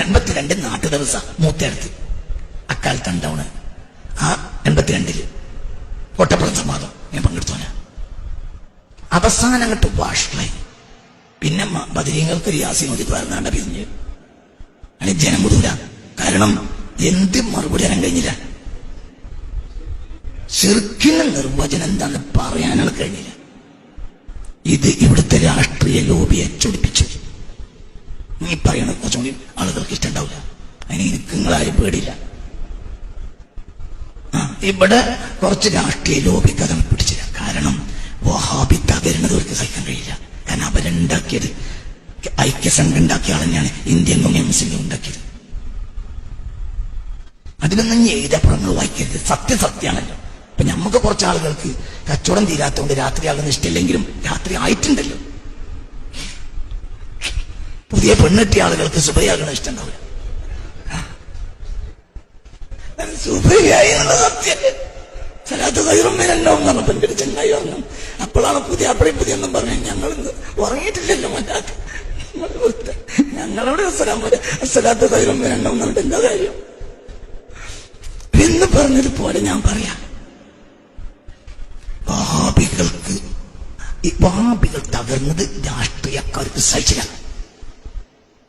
82 നാട്ടു ദിവസം മൂത്തടുത്ത് അക്കാലത്ത് ഉണ്ടാവണ്. ആ 82 കോട്ടപ്പുറം സമാധം ഞാൻ പങ്കെടുത്തോന. അവസാനം അങ്ങോട്ട് വാഷായി. പിന്നെ ബദരീങ്ങൾക്ക് യാസീൻ ഓതി പറഞ്ഞാണ്ട പിരിഞ്ഞ് അങ്ങനെ ജനം വിടൂല. കാരണം എന്ത് മറുപടി അറിയാൻ കഴിഞ്ഞില്ല. ശിർക്കിന്റെ നിർവചനം എന്താണെന്ന് പറയാനാണ് കഴിഞ്ഞില്ല. ഇത് ഇവിടുത്തെ രാഷ്ട്രീയ ലോബിയെ ചൊടിപ്പിച്ചു. നീ പറയണ കുറച്ചുകൂടി ആളുകൾക്ക് ഇഷ്ടമുണ്ടാവില്ല. അതിന് എനിക്ക് നിങ്ങളാരും പേടിയില്ല. ഇവിടെ കുറച്ച് രാഷ്ട്രീയ ലോബിക്ക് അതങ്ങ് പിടിച്ചില്ല. കാരണം വഹാബി തകരുന്നത് അവർക്ക് സഹിക്കാൻ കഴിയില്ല. കാരണം അവരുണ്ടാക്കിയത് ഐക്യസംഘം ഉണ്ടാക്കിയ ആൾ തന്നെയാണ് ഇന്ത്യൻ മുസ്ലിം ഉണ്ടാക്കിയത്. അതിലൊന്നും എഴുതപ്പുറങ്ങൾ വായിക്കരുത്. സത്യമാണല്ലോ. ഇപ്പൊ നമുക്ക് കുറച്ച് ആളുകൾക്ക് കച്ചവടം തീരാത്തതുകൊണ്ട് രാത്രി ആകുന്ന ഇഷ്ടമില്ലെങ്കിലും രാത്രി ആയിട്ടുണ്ടല്ലോ. പുതിയ പെണ്ണെട്ടിയ ആളുകൾക്ക് സുബയാകണ ഇഷ്ടമുണ്ടാവില്ല. സുബയായി എന്നുള്ള സത്യം സലാത്ത് കയറുമ്പോഴെല്ലാം പറഞ്ഞപ്പോ എന്റെ ചെങ്ങായി പറഞ്ഞു. അപ്പോഴാണ് പുതിയ ഒന്നും പറഞ്ഞു. ഞങ്ങൾ ഉറങ്ങിയിട്ടില്ലല്ലോ മറ്റാത്ത്. ഞങ്ങളോട് സലാത്ത് കയറുമ്പോഴെല്ലാം പറഞ്ഞിട്ട് എന്താ കാര്യം എന്ന് പറഞ്ഞതുപോലെ ഞാൻ പറയാം. വഹാബികൾ തകർന്നത് രാഷ്ട്രീയക്കാർക്ക് സഹിച്ചില്ല.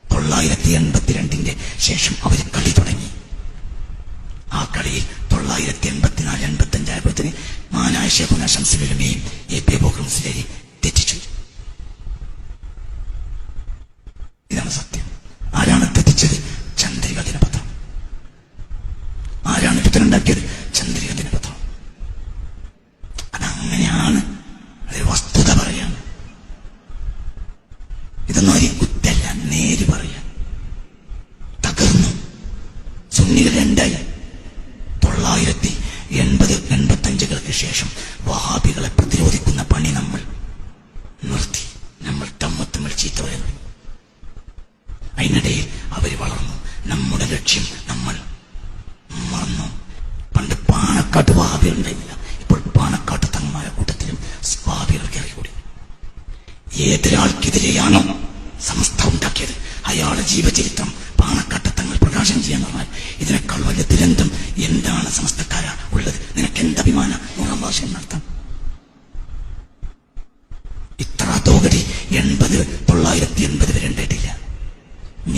982 ശേഷം അവർ കളി തുടങ്ങി. ആ കളിയിൽ 984-85 ആയപ്പോഴത്തേന് മാനായ ശൈഖുനാ ശംസുൽ ഉലമയും എ.പി. അബൂബക്കർ മുസ്ലിയാരെയും തെറ്റിച്ചു. ഇതാണ് സത്യം. ആരാണ് തെറ്റിച്ചത്? ചന്ദ്രിക ദിനപത്രം. ആരാണ് പിത്തനുണ്ടാക്കിയത്? ചന്ദ്രിക ദിനപത്രം. അതങ്ങനെയാണ്. അതൊരു വസ്തുത പറയാം. ഇതൊന്നും ആരും കുറ്റല്ല, നേര് പറയാം. തകർന്നു. സുന്നികൾ രണ്ടായി. 980-85 ശേഷം വഹാബികളെ പ്രതിരോധിക്കുന്ന പണി നമ്മൾ നിർത്തി. നമ്മൾ തമ്മിൽ ചീത്ത വരുന്നു. അതിനിടയിൽ അവർ വളർന്നു. നമ്മുടെ ലക്ഷ്യം നമ്മൾ മറന്നു. പണ്ട് പാണക്കാട്ട് വഹാബികൾ ഉണ്ടായിരുന്നില്ല. ഇപ്പോൾ പാണക്കാട്ട് തങ്ങന്മാരുടെ കൂട്ടത്തിലും വഹാബികൾ കയറിക്കൂടി. ഏതൊരാൾക്കെതിരെയാണോ സമസ്ത ഉണ്ടാക്കിയത് അയാളുടെ ജീവചരിത്രം പാണക്കാട്ട് തങ്ങൾ പ്രകാശനം ചെയ്യാൻ പറഞ്ഞാൽ ഇതിനേക്കാൾ വലിയ ദുരന്തം എന്താണ് സമസ്തക്കാരാ ഉള്ളത്? നിനക്ക് എന്ത് അഭിമാനം? 100 ഭാഷയും നടത്താം. ഇത്ര തോകടി 980 വരെ ഉണ്ടായിട്ടില്ല.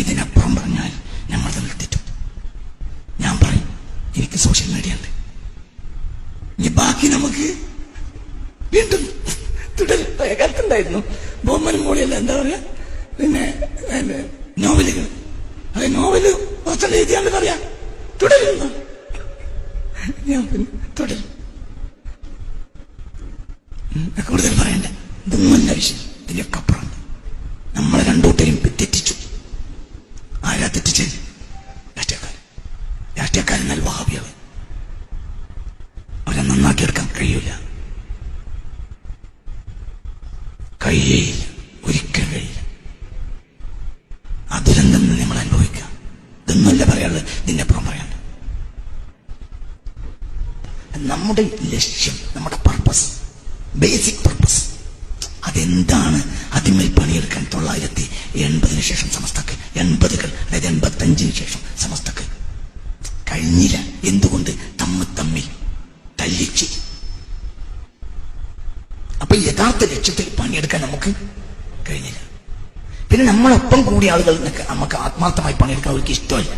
ഇതിനപ്പുറം പറഞ്ഞാൽ ഞങ്ങൾ തമ്മിൽ തെറ്റും. ഞാൻ പറയും, എനിക്ക് സോഷ്യൽ മീഡിയ ഉണ്ട്. ഇനി ബാക്കി നമുക്ക് വീണ്ടും തുടരും. കാലത്തുണ്ടായിരുന്നു ബൊമ്മനും മോളിയല്ല, എന്താ പറയാ, പിന്നെ നോവലുകൾ. അത് നോവല് കുറച്ചുള്ള എഴുതിയാണ്ട് പറയാ തുടരുന്നു. ഞാൻ പിന്നെ തുടരും. കൂടുതൽ പറയണ്ട. ഇതൊന്നും അല്ല വിഷയം. ഇതിലൊക്കെ അപ്പുറം നമ്മളെ രണ്ടൂട്ടരും തെറ്റിച്ചു. ആരാ തെറ്റിച്ചത്? രാഷ്ട്രീയക്കാരെന്നാൽ വഹാബികൾ. അവരെ നന്നാക്കിയെടുക്കാൻ കഴിയൂല. കഴിയേയില്ല, ഒരിക്കലും കഴിയില്ല. ആ ദുരന്തം നമ്മൾ അനുഭവിക്കാം. ഇതൊന്നുമല്ല പറയാനുള്ളത്, ഇതിന്റെ അപ്പുറം പറയാനുള്ളത്. നമ്മുടെ ലക്ഷ്യം, നമ്മുടെ പർപ്പസ്, ബേസിക് പർപ്പസ് അതെന്താണ്? അതിന്മേൽ പണിയെടുക്കാൻ 980 ശേഷം സമസ്തക്ക്, 80-കൾ അതായത് 85 ശേഷം സമസ്തക്ക് കഴിഞ്ഞില്ല. എന്തുകൊണ്ട്? തമ്മിൽ തല്ലിച്ച്. അപ്പൊ യഥാർത്ഥ ലക്ഷ്യത്തിൽ പണിയെടുക്കാൻ നമുക്ക് കഴിഞ്ഞില്ല. പിന്നെ നമ്മളൊപ്പം കൂടിയ ആളുകൾ നമുക്ക് ആത്മാർത്ഥമായി പണിയെടുക്കാൻ അവർക്ക് ഇഷ്ടമല്ല.